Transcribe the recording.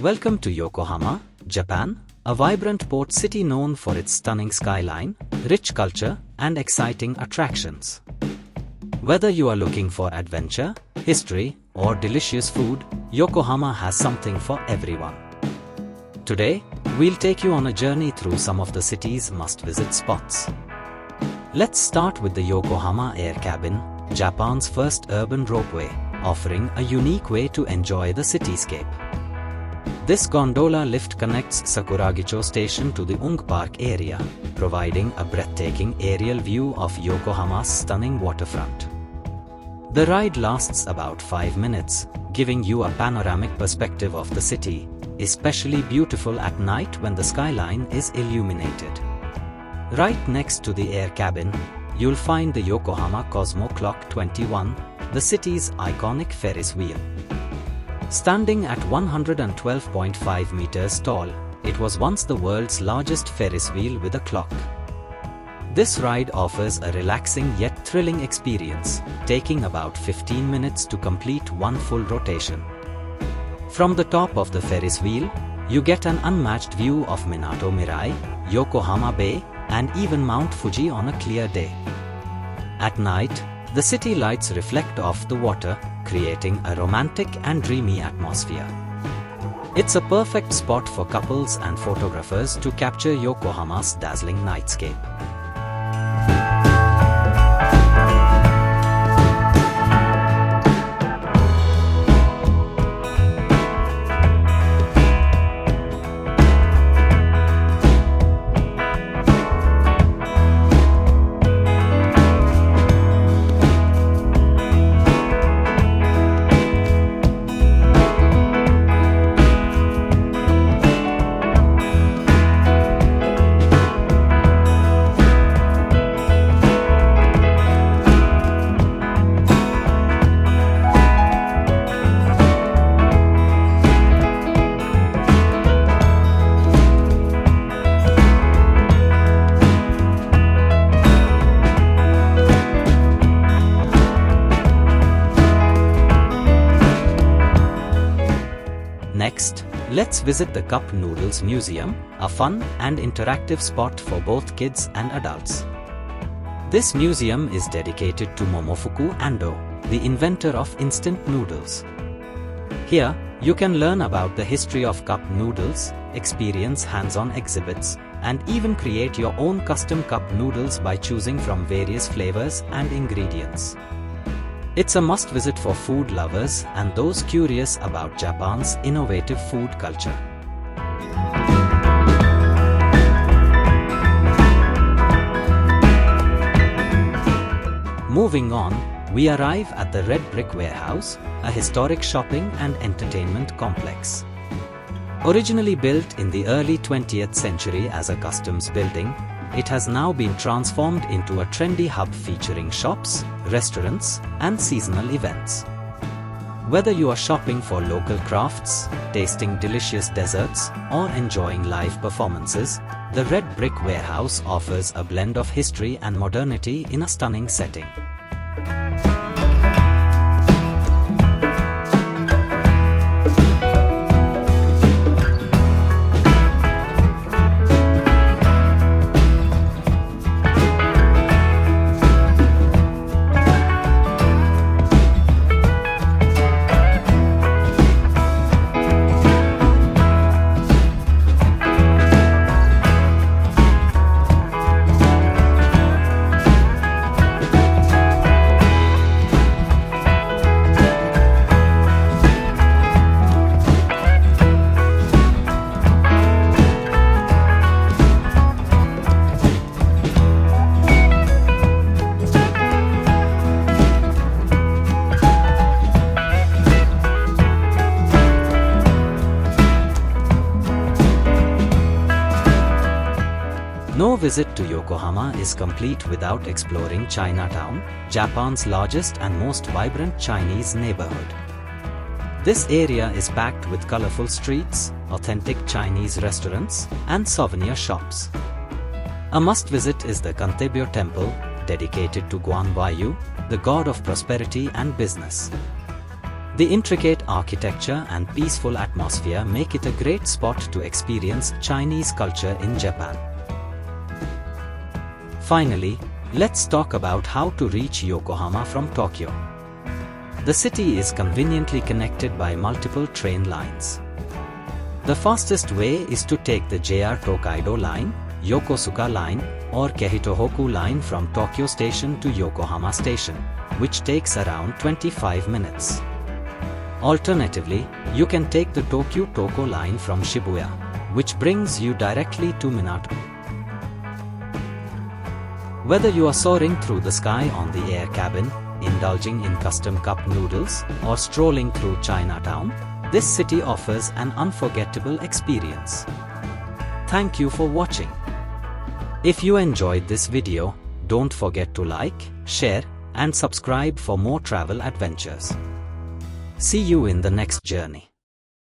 Welcome to Yokohama, Japan, a vibrant port city known for its stunning skyline, rich culture, and exciting attractions. Whether you are looking for adventure, history, or delicious food, Yokohama has something for everyone. Today, we'll take you on a journey through some of the city's must-visit spots. Let's start with the Yokohama Air Cabin, Japan's first urban ropeway, offering a unique way to enjoy the cityscape. This gondola lift connects Sakuragicho station to the Ung Park area, providing a breathtaking aerial view of Yokohama's stunning waterfront. The ride lasts about 5 minutes, giving you a panoramic perspective of the city, especially beautiful at night when the skyline is illuminated. Right next to the air cabin, you'll find the Yokohama Cosmo Clock 21, the city's iconic Ferris wheel. Standing at 112.5 meters tall, it was once the world's largest Ferris wheel with a clock. This ride offers a relaxing yet thrilling experience, taking about 15 minutes to complete one full rotation. From the top of the Ferris wheel, you get an unmatched view of Minato Mirai, Yokohama Bay, and even Mount Fuji on a clear day. At night, the city lights reflect off the water, creating a romantic and dreamy atmosphere. It's a perfect spot for couples and photographers to capture Yokohama's dazzling nightscape. Next, let's visit the Cup Noodles Museum, a fun and interactive spot for both kids and adults. This museum is dedicated to Momofuku Ando, the inventor of instant noodles. Here, you can learn about the history of cup noodles, experience hands-on exhibits, and even create your own custom cup noodles by choosing from various flavors and ingredients. It's a must-visit for food lovers and those curious about Japan's innovative food culture. Moving on, we arrive at the Red Brick Warehouse, a historic shopping and entertainment complex. Originally built in the early 20th century as a customs building, it has now been transformed into a trendy hub featuring shops, restaurants, and seasonal events. Whether you are shopping for local crafts, tasting delicious desserts, or enjoying live performances, the Red Brick Warehouse offers a blend of history and modernity in a stunning setting. No visit to Yokohama is complete without exploring Chinatown, Japan's largest and most vibrant Chinese neighborhood. This area is packed with colorful streets, authentic Chinese restaurants, and souvenir shops. A must-visit is the Sensoji Temple, dedicated to Guan Huaiyu, the god of prosperity and business. The intricate architecture and peaceful atmosphere make it a great spot to experience Chinese culture in Japan. Finally, let's talk about how to reach Yokohama from Tokyo. The city is conveniently connected by multiple train lines. The fastest way is to take the JR Tokaido Line, Yokosuka Line, or Kehitohoku Line from Tokyo Station to Yokohama Station, which takes around 25 minutes. Alternatively, you can take the Tokyu Toko Line from Shibuya, which brings you directly to Minato. Whether you are soaring through the sky on the air cabin, indulging in custom cup noodles, or strolling through Chinatown, this city offers an unforgettable experience. Thank you for watching. If you enjoyed this video, don't forget to like, share, and subscribe for more travel adventures. See you in the next journey.